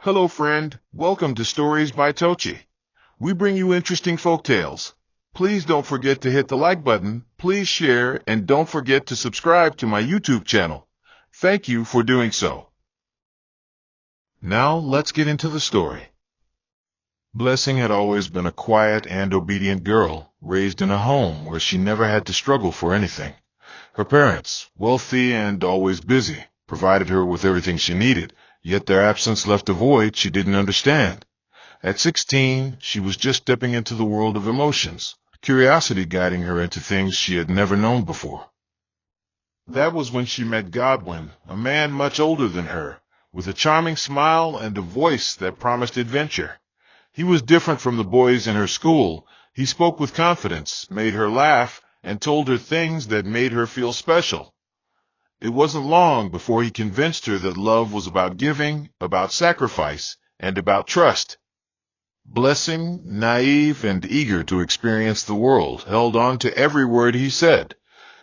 Hello friend, welcome to Stories by Tocci. We bring you interesting folk tales. Please don't forget to hit the like button, please share, and don't forget to subscribe to my YouTube channel. Thank you for doing so. Now let's get into the story. Blessing had always been a quiet and obedient girl, raised in a home where she never had to struggle for anything. Her parents, wealthy and always busy, provided her with everything she needed, yet their absence left a void she didn't understand. At 16, she was just stepping into the world of emotions, curiosity guiding her into things she had never known before. That was when she met Godwin, a man much older than her, with a charming smile and a voice that promised adventure. He was different from the boys in her school. He spoke with confidence, made her laugh, and told her things that made her feel special. It wasn't long before he convinced her that love was about giving, about sacrifice, and about trust. Blessing, naive and eager to experience the world, held on to every word he said.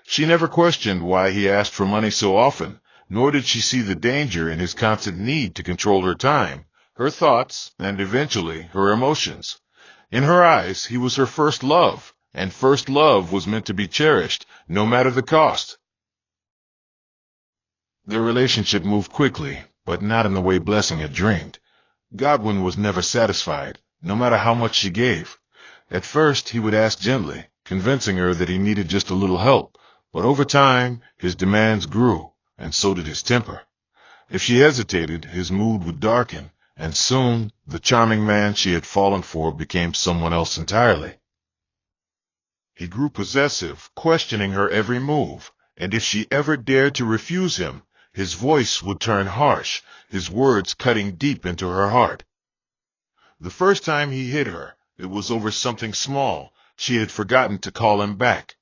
She never questioned why he asked for money so often, nor did she see the danger in his constant need to control her time, her thoughts, and eventually her emotions. In her eyes, he was her first love, and first love was meant to be cherished, no matter the cost. Their relationship moved quickly, but not in the way Blessing had dreamed. Godwin was never satisfied, no matter how much she gave. At first, he would ask gently, convincing her that he needed just a little help, but over time, his demands grew, and so did his temper. If she hesitated, his mood would darken, and soon, the charming man she had fallen for became someone else entirely. He grew possessive, questioning her every move, and if she ever dared to refuse him, his voice would turn harsh, his words cutting deep into her heart. The first time he hit her, it was over something small. She had forgotten to call him back.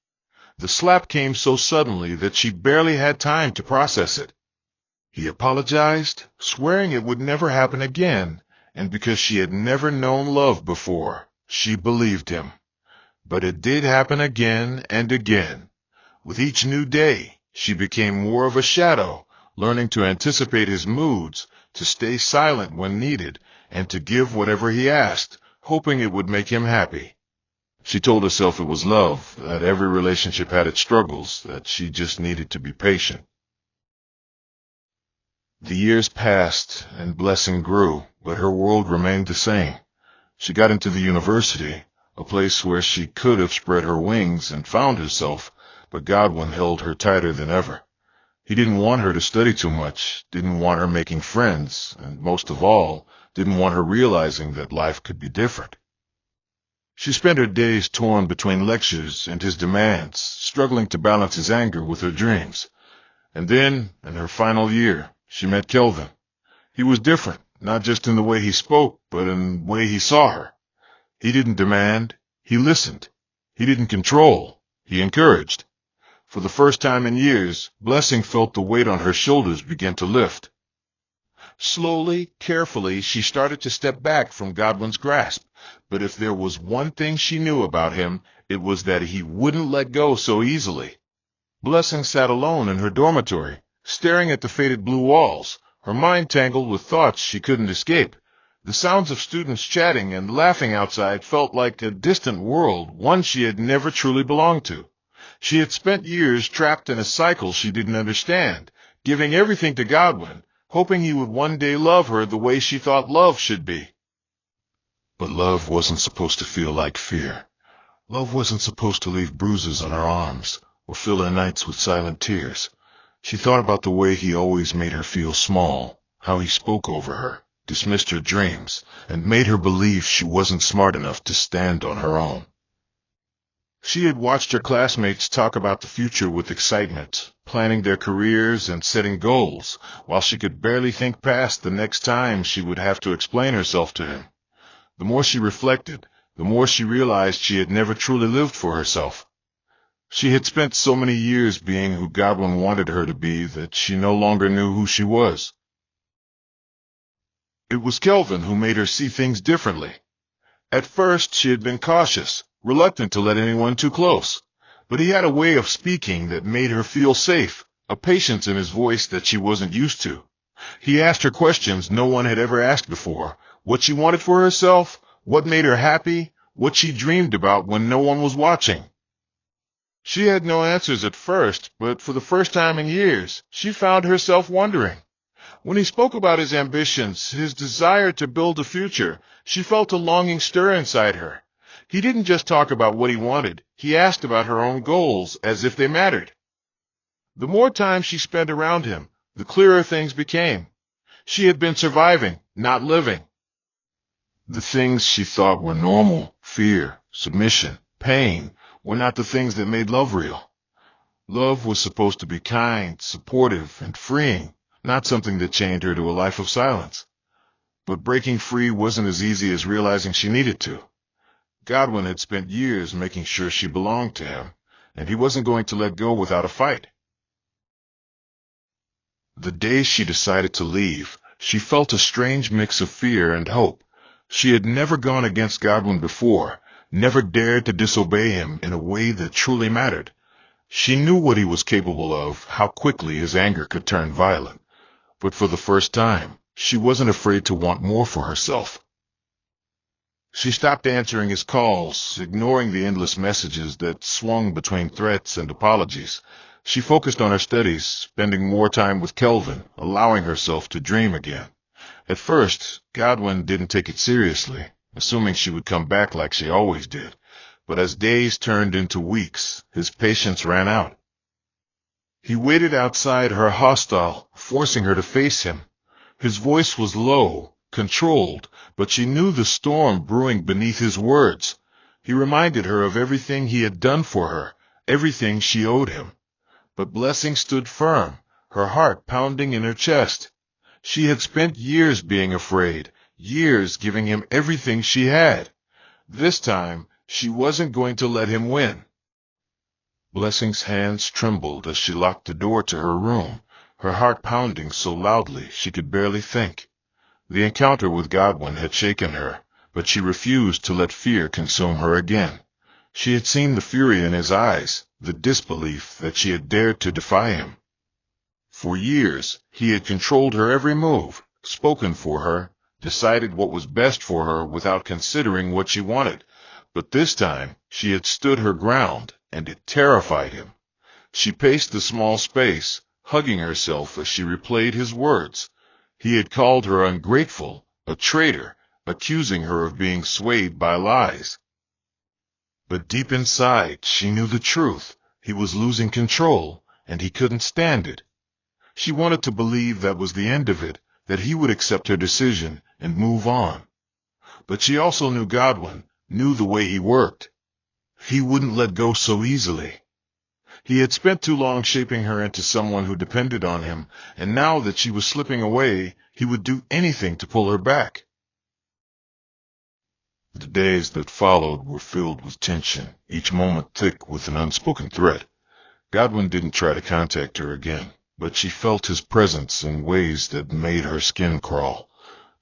The slap came so suddenly that she barely had time to process it. He apologized, swearing it would never happen again, and because she had never known love before, she believed him. But it did happen again and again. With each new day, she became more of a shadow, learning to anticipate his moods, to stay silent when needed, and to give whatever he asked, hoping it would make him happy. She told herself it was love, that every relationship had its struggles, that she just needed to be patient. The years passed, and Blessing grew, but her world remained the same. She got into the university, a place where she could have spread her wings and found herself, but Godwin held her tighter than ever. He didn't want her to study too much, didn't want her making friends, and most of all, didn't want her realizing that life could be different. She spent her days torn between lectures and his demands, struggling to balance his anger with her dreams. And then, in her final year, she met Kelvin. He was different, not just in the way he spoke, but in the way he saw her. He didn't demand, he listened. He didn't control, he encouraged. For the first time in years, Blessing felt the weight on her shoulders begin to lift. Slowly, carefully, she started to step back from Godwin's grasp, but if there was one thing she knew about him, it was that he wouldn't let go so easily. Blessing sat alone in her dormitory, staring at the faded blue walls, her mind tangled with thoughts she couldn't escape. The sounds of students chatting and laughing outside felt like a distant world, one she had never truly belonged to. She had spent years trapped in a cycle she didn't understand, giving everything to Godwin, hoping he would one day love her the way she thought love should be. But love wasn't supposed to feel like fear. Love wasn't supposed to leave bruises on her arms, or fill her nights with silent tears. She thought about the way he always made her feel small, how he spoke over her, dismissed her dreams, and made her believe she wasn't smart enough to stand on her own. She had watched her classmates talk about the future with excitement, planning their careers and setting goals, while she could barely think past the next time she would have to explain herself to him. The more she reflected, the more she realized she had never truly lived for herself. She had spent so many years being who Godwin wanted her to be that she no longer knew who she was. It was Kelvin who made her see things differently. At first, she had been cautious, reluctant to let anyone too close, but he had a way of speaking that made her feel safe, a patience in his voice that she wasn't used to. He asked her questions no one had ever asked before. What she wanted for herself, what made her happy, what she dreamed about when no one was watching. She had no answers at first, but for the first time in years, she found herself wondering. When he spoke about his ambitions, his desire to build a future, she felt a longing stir inside her. He didn't just talk about what he wanted, he asked about her own goals as if they mattered. The more time she spent around him, the clearer things became. She had been surviving, not living. The things she thought were normal, fear, submission, pain, were not the things that made love real. Love was supposed to be kind, supportive, and freeing, not something that chained her to a life of silence. But breaking free wasn't as easy as realizing she needed to. Godwin had spent years making sure she belonged to him, and he wasn't going to let go without a fight. The day she decided to leave, she felt a strange mix of fear and hope. She had never gone against Godwin before, never dared to disobey him in a way that truly mattered. She knew what he was capable of, how quickly his anger could turn violent. But for the first time, she wasn't afraid to want more for herself. She stopped answering his calls, ignoring the endless messages that swung between threats and apologies. She focused on her studies, spending more time with Kelvin, allowing herself to dream again. At first, Godwin didn't take it seriously, assuming she would come back like she always did. But as days turned into weeks, his patience ran out. He waited outside her hostel, forcing her to face him. His voice was low, controlled, but she knew the storm brewing beneath his words. He reminded her of everything he had done for her, everything she owed him. But Blessing stood firm, her heart pounding in her chest. She had spent years being afraid, years giving him everything she had. This time, she wasn't going to let him win. Blessing's hands trembled as she locked the door to her room, her heart pounding so loudly she could barely think. The encounter with Godwin had shaken her, but she refused to let fear consume her again. She had seen the fury in his eyes, the disbelief that she had dared to defy him. For years, he had controlled her every move, spoken for her, decided what was best for her without considering what she wanted. But this time, she had stood her ground, and it terrified him. She paced the small space, hugging herself as she replayed his words. He had called her ungrateful, a traitor, accusing her of being swayed by lies. But deep inside, she knew the truth. He was losing control, and he couldn't stand it. She wanted to believe that was the end of it, that he would accept her decision and move on. But she also knew Godwin, knew the way he worked. He wouldn't let go so easily. He had spent too long shaping her into someone who depended on him, and now that she was slipping away, he would do anything to pull her back. The days that followed were filled with tension, each moment thick with an unspoken threat. Godwin didn't try to contact her again, but she felt his presence in ways that made her skin crawl.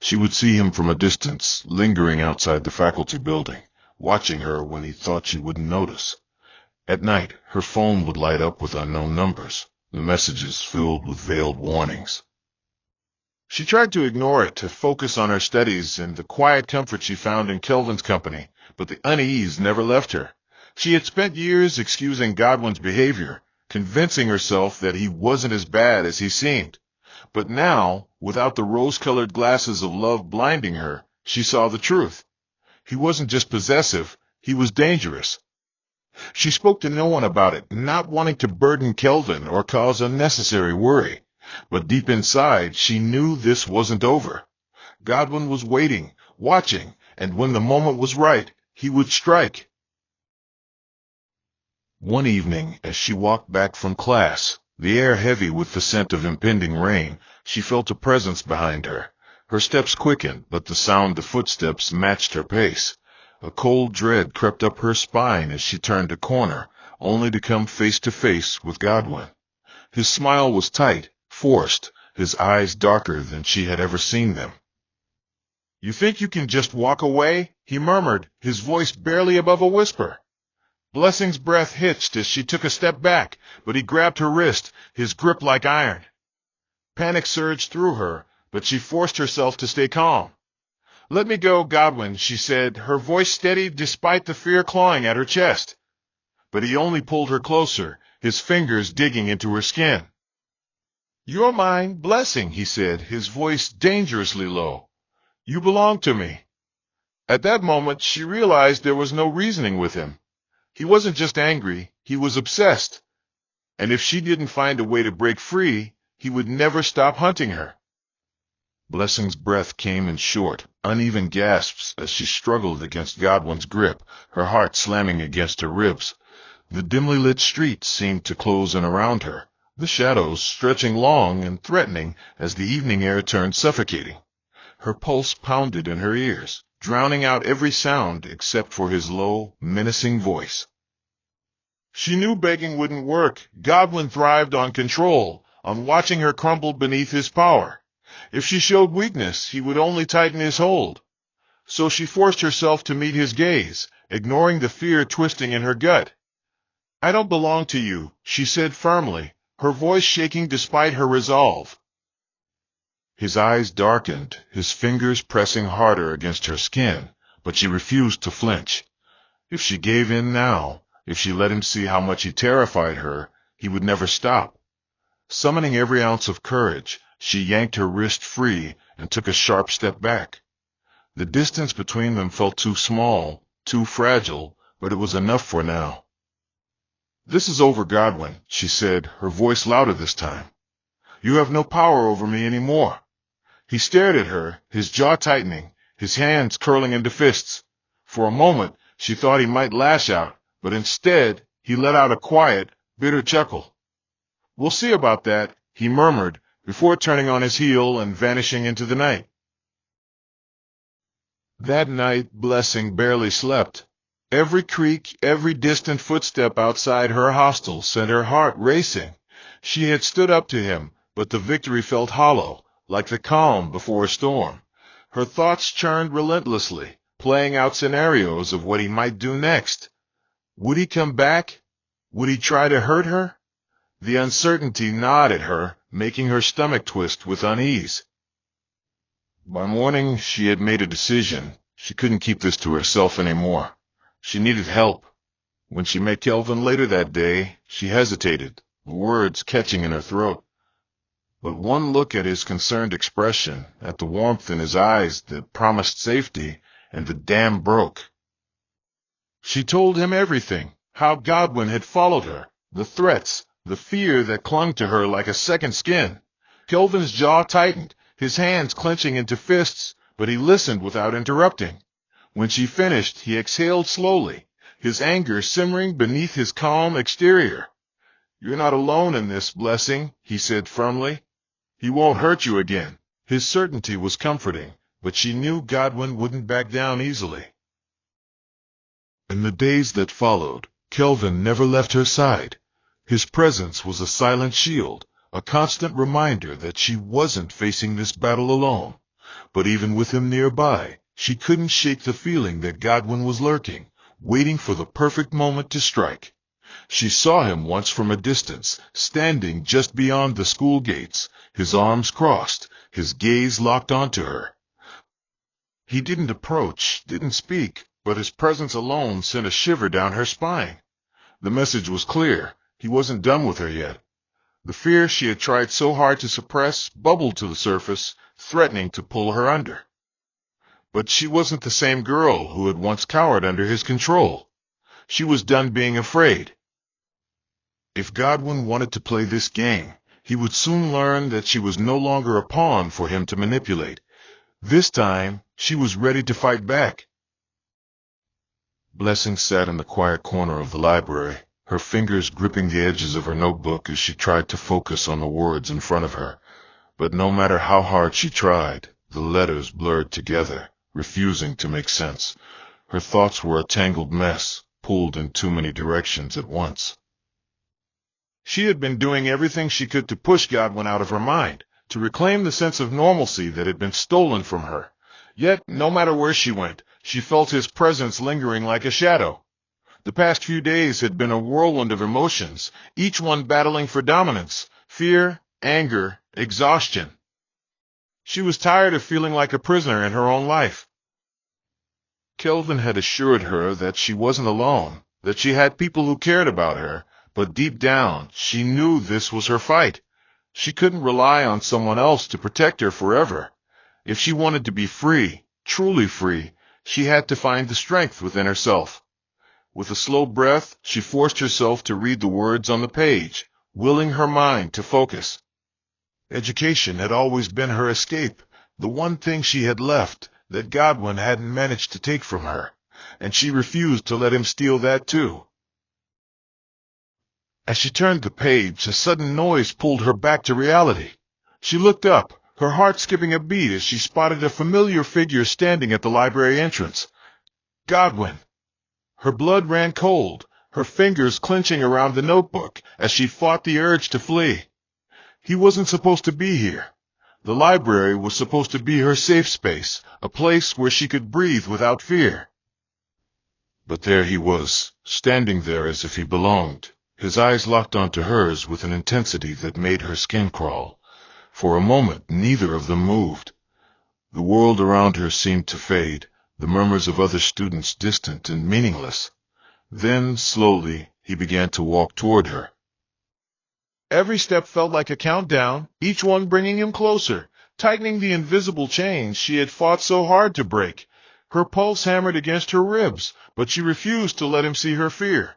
She would see him from a distance, lingering outside the faculty building, watching her when he thought she wouldn't notice. At night, her phone would light up with unknown numbers, the messages filled with veiled warnings. She tried to ignore it, to focus on her studies and the quiet comfort she found in Kelvin's company, but the unease never left her. She had spent years excusing Godwin's behavior, convincing herself that he wasn't as bad as he seemed. But now, without the rose-colored glasses of love blinding her, she saw the truth. He wasn't just possessive, he was dangerous. She spoke to no one about it, not wanting to burden Kelvin or cause unnecessary worry. But deep inside, she knew this wasn't over. Godwin was waiting, watching, and when the moment was right, he would strike. One evening, as she walked back from class, the air heavy with the scent of impending rain, she felt a presence behind her. Her steps quickened, but the sound of footsteps matched her pace. A cold dread crept up her spine as she turned a corner, only to come face to face with Godwin. His smile was tight, forced, his eyes darker than she had ever seen them. "You think you can just walk away?" he murmured, his voice barely above a whisper. Blessing's breath hitched as she took a step back, but he grabbed her wrist, his grip like iron. Panic surged through her, but she forced herself to stay calm. "Let me go, Godwin," she said, her voice steady despite the fear clawing at her chest. But he only pulled her closer, his fingers digging into her skin. "You're mine, Blessing," he said, his voice dangerously low. "You belong to me." At that moment, she realized there was no reasoning with him. He wasn't just angry, he was obsessed. And if she didn't find a way to break free, he would never stop hunting her. Blessing's breath came in short, uneven gasps as she struggled against Godwin's grip, her heart slamming against her ribs. The dimly lit street seemed to close in around her, the shadows stretching long and threatening as the evening air turned suffocating. Her pulse pounded in her ears, drowning out every sound except for his low, menacing voice. She knew begging wouldn't work. Godwin thrived on control, on watching her crumble beneath his power. If she showed weakness, he would only tighten his hold. So she forced herself to meet his gaze, ignoring the fear twisting in her gut. "I don't belong to you," she said firmly, her voice shaking despite her resolve. His eyes darkened, his fingers pressing harder against her skin, but she refused to flinch. If she gave in now, if she let him see how much he terrified her, he would never stop. Summoning every ounce of courage, she yanked her wrist free and took a sharp step back. The distance between them felt too small, too fragile, but it was enough for now. "This is over, Godwin," she said, her voice louder this time. "You have no power over me anymore." He stared at her, his jaw tightening, his hands curling into fists. For a moment, she thought he might lash out, but instead, he let out a quiet, bitter chuckle. "We'll see about that," he murmured, before turning on his heel and vanishing into the night. That night, Blessing barely slept. Every creak, every distant footstep outside her hostel sent her heart racing. She had stood up to him, but the victory felt hollow, like the calm before a storm. Her thoughts churned relentlessly, playing out scenarios of what he might do next. Would he come back? Would he try to hurt her? The uncertainty gnawed at her, making her stomach twist with unease. By morning, she had made a decision. She couldn't keep this to herself anymore. She needed help. When she met Kelvin later that day, she hesitated, the words catching in her throat. But one look at his concerned expression, at the warmth in his eyes that promised safety, and the dam broke. She told him everything, how Godwin had followed her, the threats, the fear that clung to her like a second skin. Kelvin's jaw tightened, his hands clenching into fists, but he listened without interrupting. When she finished, he exhaled slowly, his anger simmering beneath his calm exterior. "You're not alone in this, Blessing," he said firmly. "He won't hurt you again." His certainty was comforting, but she knew Godwin wouldn't back down easily. In the days that followed, Kelvin never left her side. His presence was a silent shield, a constant reminder that she wasn't facing this battle alone. But even with him nearby, she couldn't shake the feeling that Godwin was lurking, waiting for the perfect moment to strike. She saw him once from a distance, standing just beyond the school gates, his arms crossed, his gaze locked onto her. He didn't approach, didn't speak, but his presence alone sent a shiver down her spine. The message was clear. He wasn't done with her yet. The fear she had tried so hard to suppress bubbled to the surface, threatening to pull her under. But she wasn't the same girl who had once cowered under his control. She was done being afraid. If Godwin wanted to play this game, he would soon learn that she was no longer a pawn for him to manipulate. This time, she was ready to fight back. Blessing sat in the quiet corner of the library, her fingers gripping the edges of her notebook as she tried to focus on the words in front of her. But no matter how hard she tried, the letters blurred together, refusing to make sense. Her thoughts were a tangled mess, pulled in too many directions at once. She had been doing everything she could to push Godwin out of her mind, to reclaim the sense of normalcy that had been stolen from her. Yet, no matter where she went, she felt his presence lingering like a shadow. The past few days had been a whirlwind of emotions, each one battling for dominance: fear, anger, exhaustion. She was tired of feeling like a prisoner in her own life. Kelvin had assured her that she wasn't alone, that she had people who cared about her, but deep down, she knew this was her fight. She couldn't rely on someone else to protect her forever. If she wanted to be free, truly free, she had to find the strength within herself. With a slow breath, she forced herself to read the words on the page, willing her mind to focus. Education had always been her escape, the one thing she had left that Godwin hadn't managed to take from her, and she refused to let him steal that too. As she turned the page, a sudden noise pulled her back to reality. She looked up, her heart skipping a beat as she spotted a familiar figure standing at the library entrance. Godwin! Her blood ran cold, her fingers clenching around the notebook as she fought the urge to flee. He wasn't supposed to be here. The library was supposed to be her safe space, a place where she could breathe without fear. But there he was, standing there as if he belonged, his eyes locked onto hers with an intensity that made her skin crawl. For a moment, neither of them moved. The world around her seemed to fade, the murmurs of other students distant and meaningless. Then, slowly, he began to walk toward her. Every step felt like a countdown, each one bringing him closer, tightening the invisible chains she had fought so hard to break. Her pulse hammered against her ribs, but she refused to let him see her fear.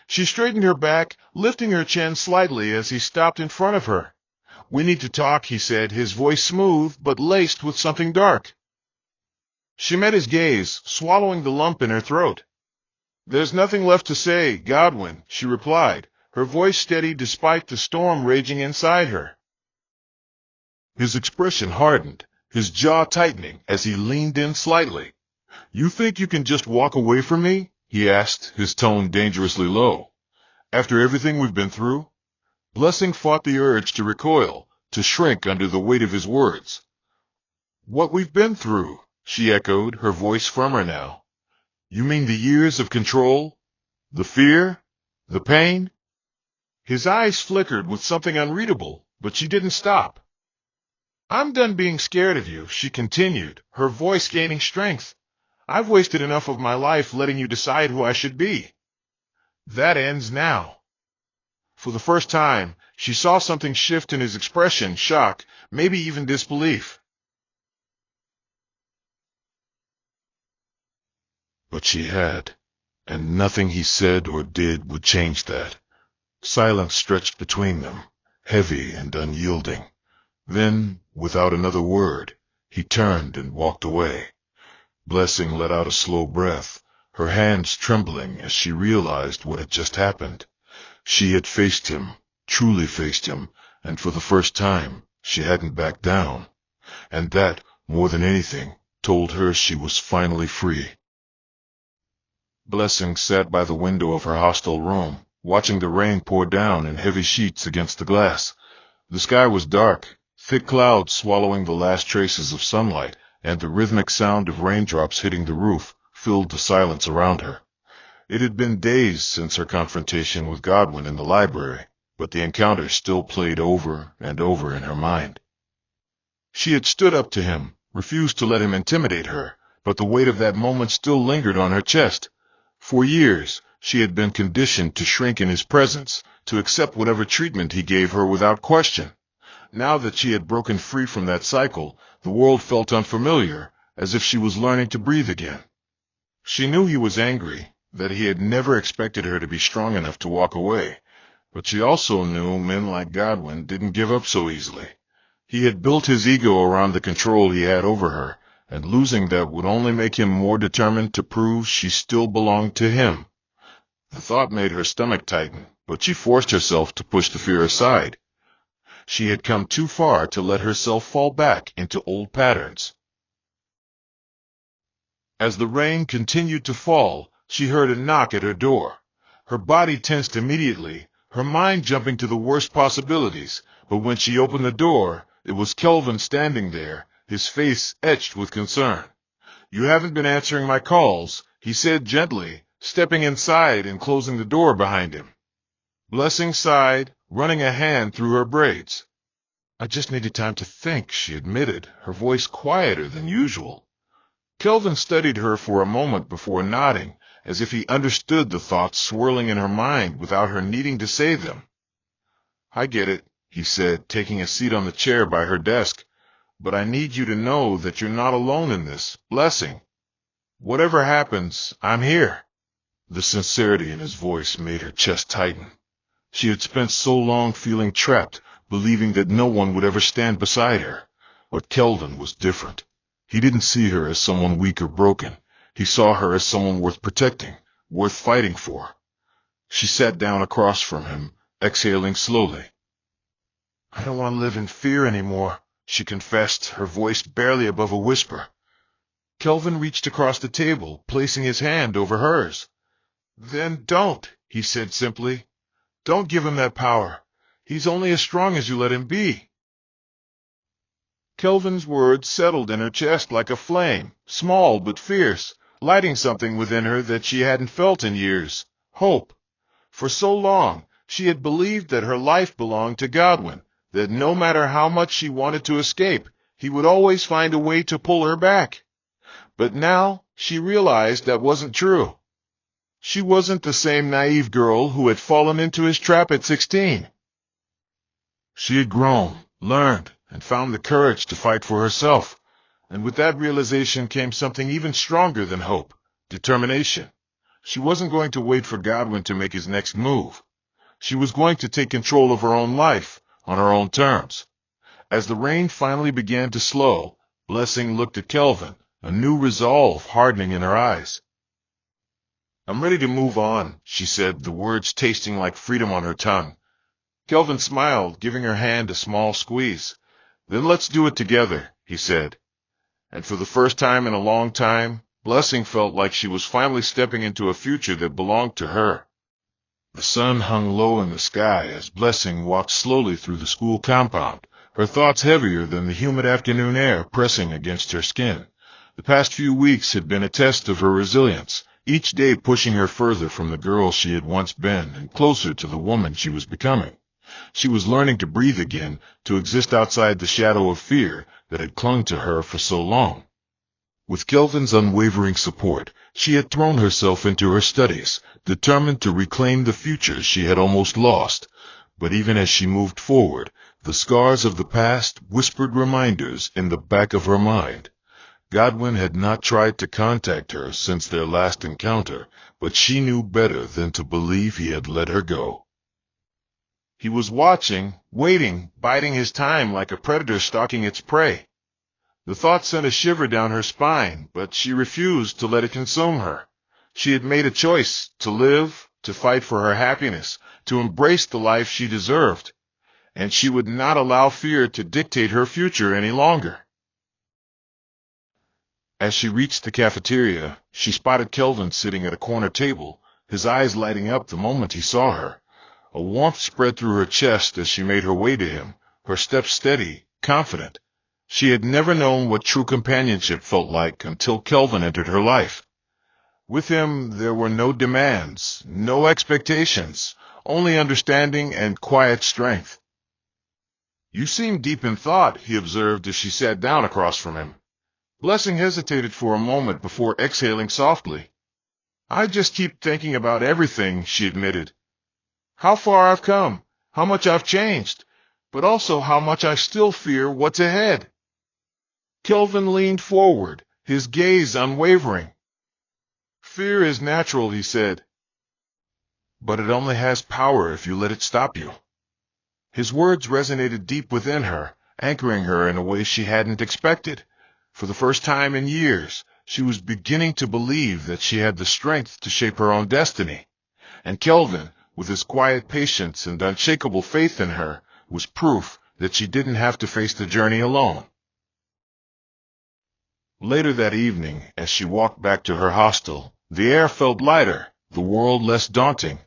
She straightened her back, lifting her chin slightly as he stopped in front of her. "We need to talk," he said, his voice smooth but laced with something dark. She met his gaze, swallowing the lump in her throat. "There's nothing left to say, Godwin," she replied, her voice steady despite the storm raging inside her. His expression hardened, his jaw tightening as he leaned in slightly. "You think you can just walk away from me?" he asked, his tone dangerously low. "After everything we've been through?" Blessing fought the urge to recoil, to shrink under the weight of his words. "What we've been through," she echoed, her voice firmer now. "You mean the years of control? The fear? The pain?" His eyes flickered with something unreadable, but she didn't stop. "I'm done being scared of you," she continued, her voice gaining strength. "I've wasted enough of my life letting you decide who I should be. That ends now." For the first time, she saw something shift in his expression, shock, maybe even disbelief. But she had, and nothing he said or did would change that. Silence stretched between them, heavy and unyielding. Then, without another word, he turned and walked away. Blessing let out a slow breath, her hands trembling as she realized what had just happened. She had faced him, truly faced him, and for the first time, she hadn't backed down. And that, more than anything, told her she was finally free. Blessing sat by the window of her hostel room, watching the rain pour down in heavy sheets against the glass. The sky was dark, thick clouds swallowing the last traces of sunlight, and the rhythmic sound of raindrops hitting the roof filled the silence around her. It had been days since her confrontation with Godwin in the library, but the encounter still played over and over in her mind. She had stood up to him, refused to let him intimidate her, but the weight of that moment still lingered on her chest. For years, she had been conditioned to shrink in his presence, to accept whatever treatment he gave her without question. Now that she had broken free from that cycle, the world felt unfamiliar, as if she was learning to breathe again. She knew he was angry, that he had never expected her to be strong enough to walk away, but she also knew men like Godwin didn't give up so easily. He had built his ego around the control he had over her, and losing that would only make him more determined to prove she still belonged to him. The thought made her stomach tighten, but she forced herself to push the fear aside. She had come too far to let herself fall back into old patterns. As the rain continued to fall, she heard a knock at her door. Her body tensed immediately, her mind jumping to the worst possibilities, but when she opened the door, it was Kelvin standing there, his face etched with concern. "You haven't been answering my calls," he said gently, stepping inside and closing the door behind him. Blessing sighed, running a hand through her braids. I just needed time to think, she admitted, her voice quieter than usual. Kelvin studied her for a moment before nodding, as if he understood the thoughts swirling in her mind without her needing to say them. I get it, he said, taking a seat on the chair by her desk, but I need you to know that you're not alone in this. Blessing. Whatever happens, I'm here. The sincerity in his voice made her chest tighten. She had spent so long feeling trapped, believing that no one would ever stand beside her. But Kelvin was different. He didn't see her as someone weak or broken. He saw her as someone worth protecting, worth fighting for. She sat down across from him, exhaling slowly. I don't want to live in fear anymore, she confessed, her voice barely above a whisper. Kelvin reached across the table, placing his hand over hers. Then don't, he said simply. Don't give him that power. He's only as strong as you let him be. Kelvin's words settled in her chest like a flame, small but fierce, lighting something within her that she hadn't felt in years. Hope. For so long, she had believed that her life belonged to Godwin, that no matter how much she wanted to escape, he would always find a way to pull her back. But now, she realized that wasn't true. She wasn't the same naive girl who had fallen into his trap at 16. She had grown, learned, and found the courage to fight for herself. And with that realization came something even stronger than hope, determination. She wasn't going to wait for Godwin to make his next move. She was going to take control of her own life, on her own terms. As the rain finally began to slow, Blessing looked at Kelvin, a new resolve hardening in her eyes. I'm ready to move on, she said, the words tasting like freedom on her tongue. Kelvin smiled, giving her hand a small squeeze. Then let's do it together, he said. And for the first time in a long time, Blessing felt like she was finally stepping into a future that belonged to her. The sun hung low in the sky as Blessing walked slowly through the school compound, her thoughts heavier than the humid afternoon air pressing against her skin. The past few weeks had been a test of her resilience, each day pushing her further from the girl she had once been and closer to the woman she was becoming. She was learning to breathe again, to exist outside the shadow of fear that had clung to her for so long. With Kelvin's unwavering support, she had thrown herself into her studies, determined to reclaim the future she had almost lost. But even as she moved forward, the scars of the past whispered reminders in the back of her mind. Godwin had not tried to contact her since their last encounter, but she knew better than to believe he had let her go. He was watching, waiting, biding his time like a predator stalking its prey. The thought sent a shiver down her spine, but she refused to let it consume her. She had made a choice to live, to fight for her happiness, to embrace the life she deserved, and she would not allow fear to dictate her future any longer. As she reached the cafeteria, she spotted Kelvin sitting at a corner table, his eyes lighting up the moment he saw her. A warmth spread through her chest as she made her way to him, her steps steady, confident. She had never known what true companionship felt like until Kelvin entered her life. With him, there were no demands, no expectations, only understanding and quiet strength. You seem deep in thought, he observed as she sat down across from him. Blessing hesitated for a moment before exhaling softly. I just keep thinking about everything, she admitted. How far I've come, how much I've changed, but also how much I still fear what's ahead. Kelvin leaned forward, his gaze unwavering. Fear is natural, he said, but it only has power if you let it stop you. His words resonated deep within her, anchoring her in a way she hadn't expected. For the first time in years, she was beginning to believe that she had the strength to shape her own destiny. And Kelvin, with his quiet patience and unshakable faith in her, was proof that she didn't have to face the journey alone. Later that evening, as she walked back to her hostel, the air felt lighter, the world less daunting.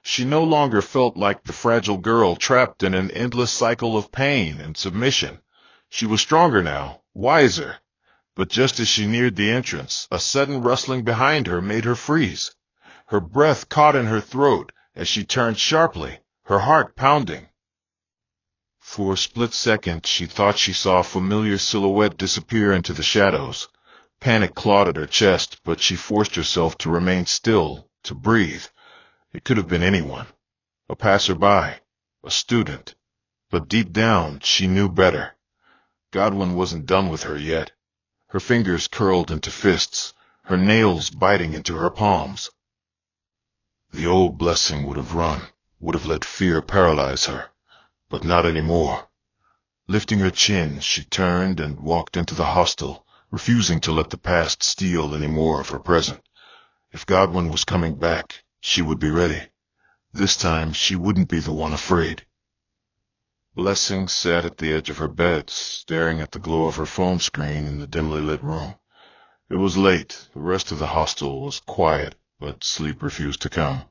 She no longer felt like the fragile girl trapped in an endless cycle of pain and submission. She was stronger now, wiser. But just as she neared the entrance, a sudden rustling behind her made her freeze. Her breath caught in her throat as she turned sharply, her heart pounding. For a split second, she thought she saw a familiar silhouette disappear into the shadows. Panic clawed at her chest, but she forced herself to remain still, to breathe. It could have been anyone. A passerby, a student. But deep down, she knew better. Godwin wasn't done with her yet. Her fingers curled into fists, her nails biting into her palms. The old Blessing would have run, would have let fear paralyze her. But not anymore. Lifting her chin, she turned and walked into the hostel, refusing to let the past steal any more of her present. If Godwin was coming back, she would be ready. This time, she wouldn't be the one afraid. Blessing sat at the edge of her bed, staring at the glow of her phone screen in the dimly lit room. It was late. The rest of the hostel was quiet, but sleep refused to come.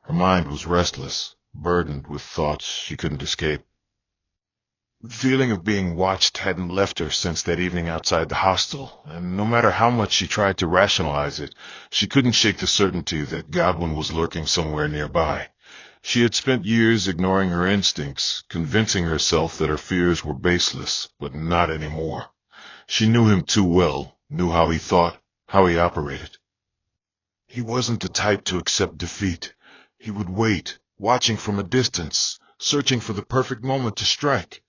Her mind was restless, burdened with thoughts she couldn't escape. The feeling of being watched hadn't left her since that evening outside the hostel, and no matter how much she tried to rationalize it, she couldn't shake the certainty that Godwin was lurking somewhere nearby. She had spent years ignoring her instincts, convincing herself that her fears were baseless, but not anymore. She knew him too well, knew how he thought, how he operated. He wasn't the type to accept defeat. He would wait, watching from a distance, searching for the perfect moment to strike.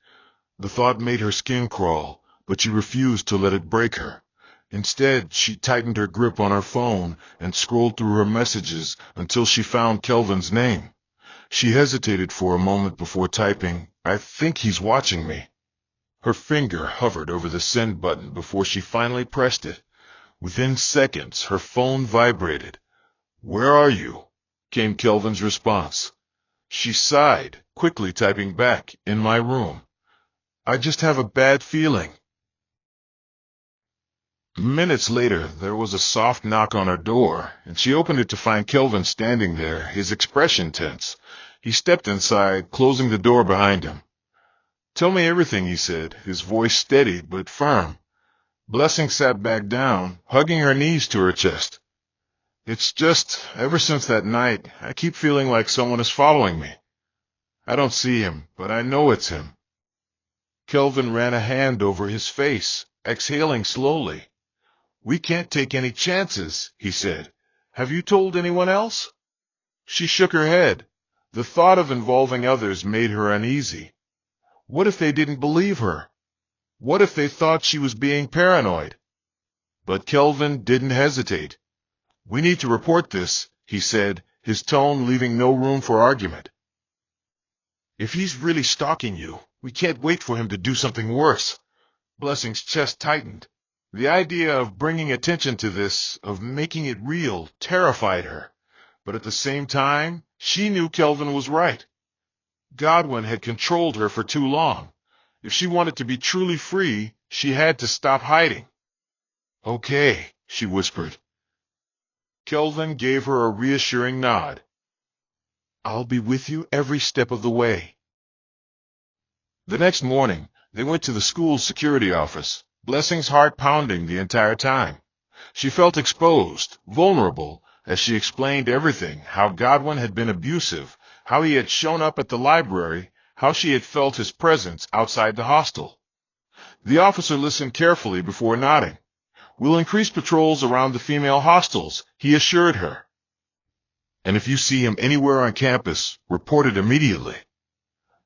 The thought made her skin crawl, but she refused to let it break her. Instead, she tightened her grip on her phone and scrolled through her messages until she found Kelvin's name. She hesitated for a moment before typing, "I think he's watching me." Her finger hovered over the send button before she finally pressed it. Within seconds, her phone vibrated. "Where are you?" came Kelvin's response. She sighed, quickly typing back, "In my room. I just have a bad feeling." Minutes later, there was a soft knock on her door, and she opened it to find Kelvin standing there, his expression tense. He stepped inside, closing the door behind him. "Tell me everything," he said, his voice steady but firm. Blessing sat back down, hugging her knees to her chest. "It's just, ever since that night, I keep feeling like someone is following me. I don't see him, but I know it's him." Kelvin ran a hand over his face, exhaling slowly. "We can't take any chances," he said. "Have you told anyone else?" She shook her head. The thought of involving others made her uneasy. What if they didn't believe her? What if they thought she was being paranoid? But Kelvin didn't hesitate. "We need to report this," he said, his tone leaving no room for argument. "If he's really stalking you, we can't wait for him to do something worse." Blessing's chest tightened. The idea of bringing attention to this, of making it real, terrified her. But at the same time, she knew Kelvin was right. Godwin had controlled her for too long. If she wanted to be truly free, she had to stop hiding. "Okay," she whispered. Kelvin gave her a reassuring nod. "I'll be with you every step of the way." The next morning, they went to the school's security office, Blessing's heart pounding the entire time. She felt exposed, vulnerable, as she explained everything, how Godwin had been abusive, how he had shown up at the library, how she had felt his presence outside the hostel. The officer listened carefully before nodding. "We'll increase patrols around the female hostels," he assured her. "And if you see him anywhere on campus, report it immediately."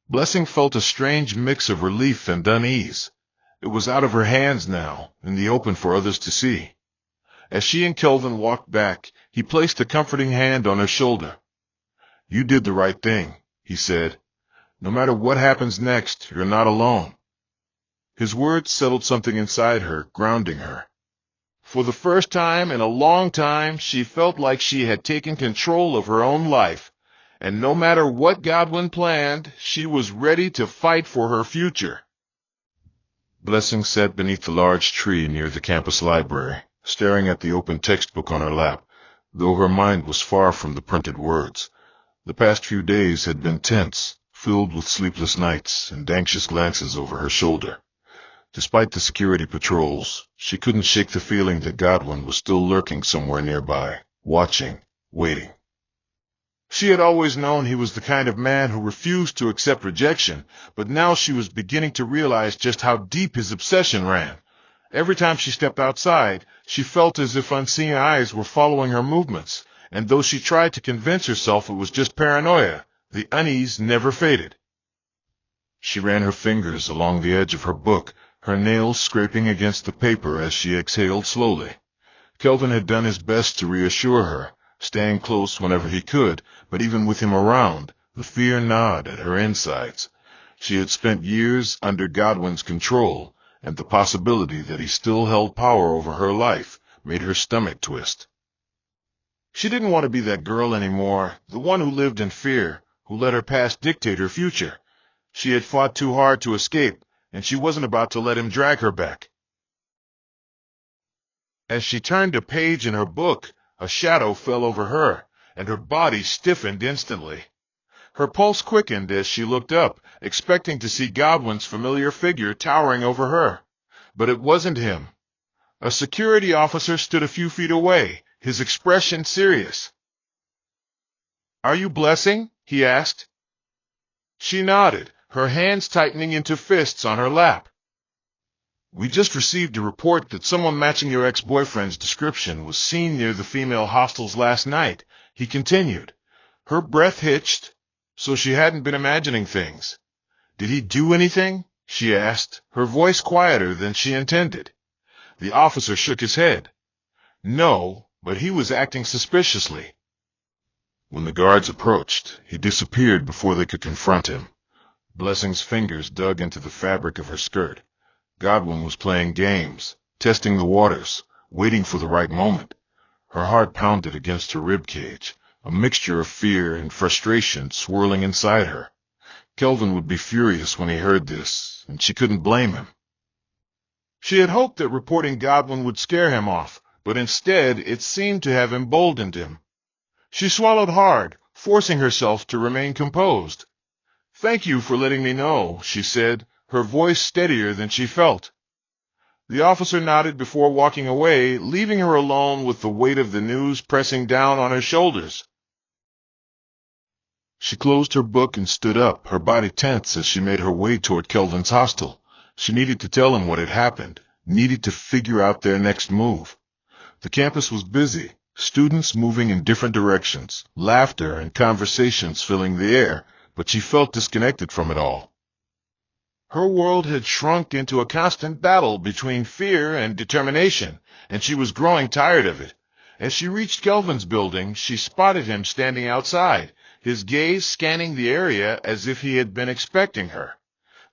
Blessing felt a strange mix of relief and unease. It was out of her hands now, in the open for others to see. As she and Kelvin walked back, he placed a comforting hand on her shoulder. "You did the right thing," he said. "No matter what happens next, you're not alone." His words settled something inside her, grounding her. For the first time in a long time, she felt like she had taken control of her own life, and no matter what Godwin planned, she was ready to fight for her future. Blessing sat beneath the large tree near the campus library, staring at the open textbook on her lap, though her mind was far from the printed words. The past few days had been tense, filled with sleepless nights and anxious glances over her shoulder. Despite the security patrols, she couldn't shake the feeling that Godwin was still lurking somewhere nearby, watching, waiting. She had always known he was the kind of man who refused to accept rejection, but now she was beginning to realize just how deep his obsession ran. Every time she stepped outside, she felt as if unseen eyes were following her movements, and though she tried to convince herself it was just paranoia, the unease never faded. She ran her fingers along the edge of her book, her nails scraping against the paper as she exhaled slowly. Kelvin had done his best to reassure her, staying close whenever he could, but even with him around, the fear gnawed at her insides. She had spent years under Godwin's control, and the possibility that he still held power over her life made her stomach twist. She didn't want to be that girl anymore, the one who lived in fear, who let her past dictate her future. She had fought too hard to escape, and she wasn't about to let him drag her back. As she turned a page in her book, a shadow fell over her, and her body stiffened instantly. Her pulse quickened as she looked up, expecting to see Godwin's familiar figure towering over her. But it wasn't him. A security officer stood a few feet away, his expression serious. "Are you blessing?" he asked. She nodded, her hands tightening into fists on her lap. "We just received a report that someone matching your ex-boyfriend's description was seen near the female hostels last night," he continued. Her breath hitched, so she hadn't been imagining things. "Did he do anything?" she asked, her voice quieter than she intended. The officer shook his head. "No, but he was acting suspiciously." When the guards approached, he disappeared before they could confront him. Blessing's fingers dug into the fabric of her skirt. Godwin was playing games, testing the waters, waiting for the right moment. Her heart pounded against her rib cage, a mixture of fear and frustration swirling inside her. Kelvin would be furious when he heard this, and she couldn't blame him. She had hoped that reporting Godwin would scare him off, but instead it seemed to have emboldened him. She swallowed hard, forcing herself to remain composed. "Thank you for letting me know," she said, her voice steadier than she felt. The officer nodded before walking away, leaving her alone with the weight of the news pressing down on her shoulders. She closed her book and stood up, her body tense as she made her way toward Kelvin's hostel. She needed to tell him what had happened, needed to figure out their next move. The campus was busy, students moving in different directions, laughter and conversations filling the air, but she felt disconnected from it all. Her world had shrunk into a constant battle between fear and determination, and she was growing tired of it. As she reached Kelvin's building, she spotted him standing outside, his gaze scanning the area as if he had been expecting her.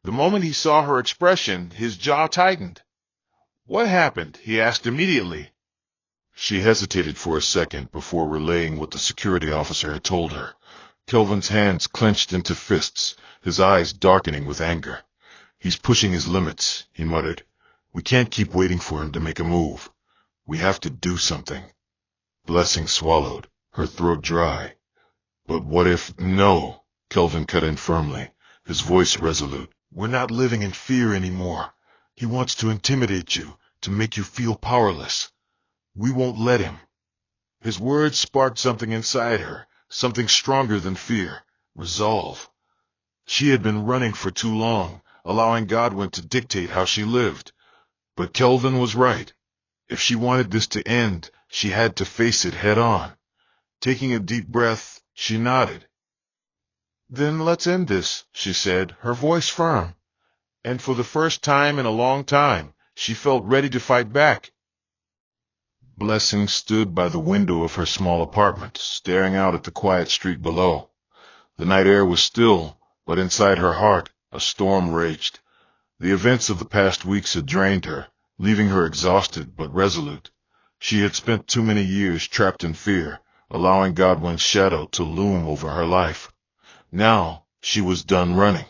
The moment he saw her expression, his jaw tightened. "What happened?" he asked immediately. She hesitated for a second before relaying what the security officer had told her. Kelvin's hands clenched into fists, his eyes darkening with anger. "He's pushing his limits," he muttered. "We can't keep waiting for him to make a move. We have to do something." Blessing swallowed, her throat dry. "But what if—" "No," Kelvin cut in firmly, his voice resolute. "We're not living in fear anymore. He wants to intimidate you, to make you feel powerless. We won't let him." His words sparked something inside her, something stronger than fear, resolve. She had been running for too long, allowing Godwin to dictate how she lived. But Kelvin was right. If she wanted this to end, she had to face it head on. Taking a deep breath, she nodded. "Then let's end this," she said, her voice firm. And for the first time in a long time, she felt ready to fight back. Blessing stood by the window of her small apartment, staring out at the quiet street below. The night air was still, but inside her heart, a storm raged. The events of the past weeks had drained her, leaving her exhausted but resolute. She had spent too many years trapped in fear, allowing Godwin's shadow to loom over her life. Now she was done running.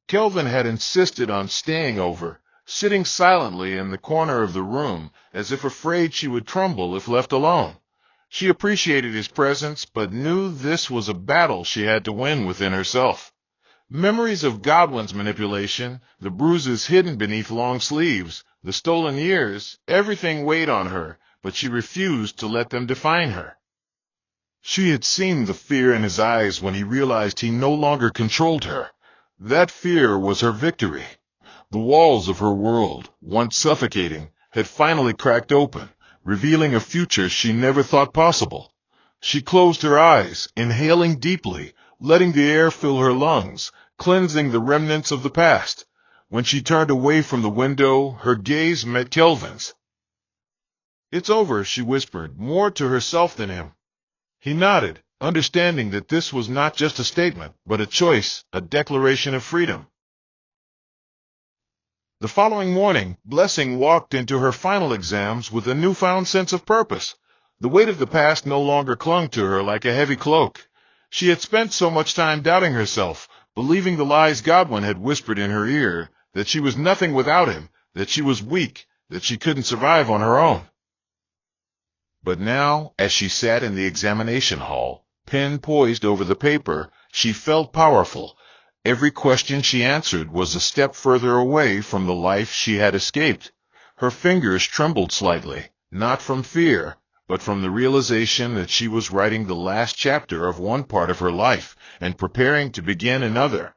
Kelvin had insisted on staying over, sitting silently in the corner of the room, as if afraid she would crumble if left alone. She appreciated his presence, but knew this was a battle she had to win within herself. Memories of Godwin's manipulation, the bruises hidden beneath long sleeves, the stolen years, everything weighed on her, but she refused to let them define her. She had seen the fear in his eyes when he realized he no longer controlled her. That fear was her victory. The walls of her world, once suffocating, had finally cracked open, revealing a future she never thought possible. She closed her eyes, inhaling deeply, letting the air fill her lungs, cleansing the remnants of the past. When she turned away from the window, her gaze met Kelvin's. "It's over," she whispered, more to herself than him. He nodded, understanding that this was not just a statement, but a choice, a declaration of freedom. The following morning, Blessing walked into her final exams with a newfound sense of purpose. The weight of the past no longer clung to her like a heavy cloak. She had spent so much time doubting herself, believing the lies Godwin had whispered in her ear, that she was nothing without him, that she was weak, that she couldn't survive on her own. But now, as she sat in the examination hall, pen poised over the paper, she felt powerful. Every question she answered was a step further away from the life she had escaped. Her fingers trembled slightly, not from fear, but from the realization that she was writing the last chapter of one part of her life and preparing to begin another.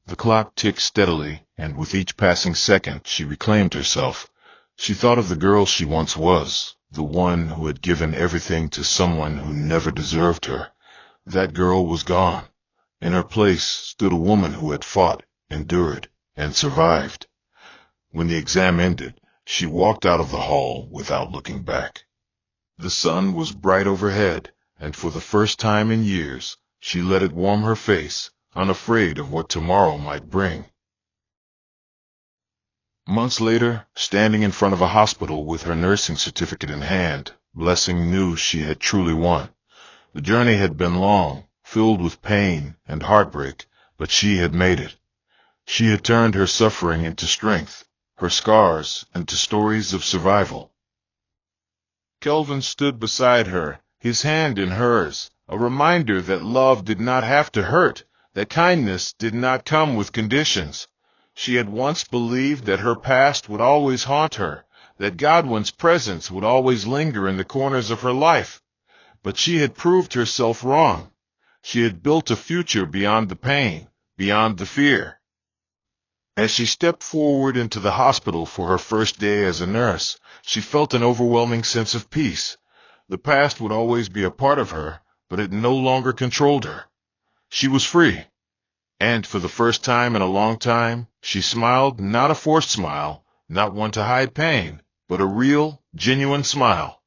The clock ticked steadily, and with each passing second she reclaimed herself. She thought of the girl she once was, the one who had given everything to someone who never deserved her. That girl was gone. In her place stood a woman who had fought, endured, and survived. When the exam ended, she walked out of the hall without looking back. The sun was bright overhead, and for the first time in years, she let it warm her face, unafraid of what tomorrow might bring. Months later, standing in front of a hospital with her nursing certificate in hand, Blessing knew she had truly won. The journey had been long, filled with pain and heartbreak, but she had made it. She had turned her suffering into strength, her scars into stories of survival. Kelvin stood beside her, his hand in hers, a reminder that love did not have to hurt, that kindness did not come with conditions. She had once believed that her past would always haunt her, that Godwin's presence would always linger in the corners of her life. But she had proved herself wrong. She had built a future beyond the pain, beyond the fear. As she stepped forward into the hospital for her first day as a nurse, she felt an overwhelming sense of peace. The past would always be a part of her, but it no longer controlled her. She was free. And for the first time in a long time, she smiled, not a forced smile, not one to hide pain, but a real, genuine smile.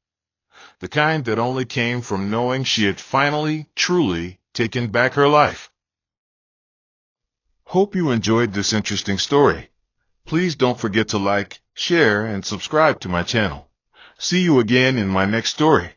The kind that only came from knowing she had finally, truly taken back her life. Hope you enjoyed this interesting story. Please don't forget to like, share, and subscribe to my channel. See you again in my next story.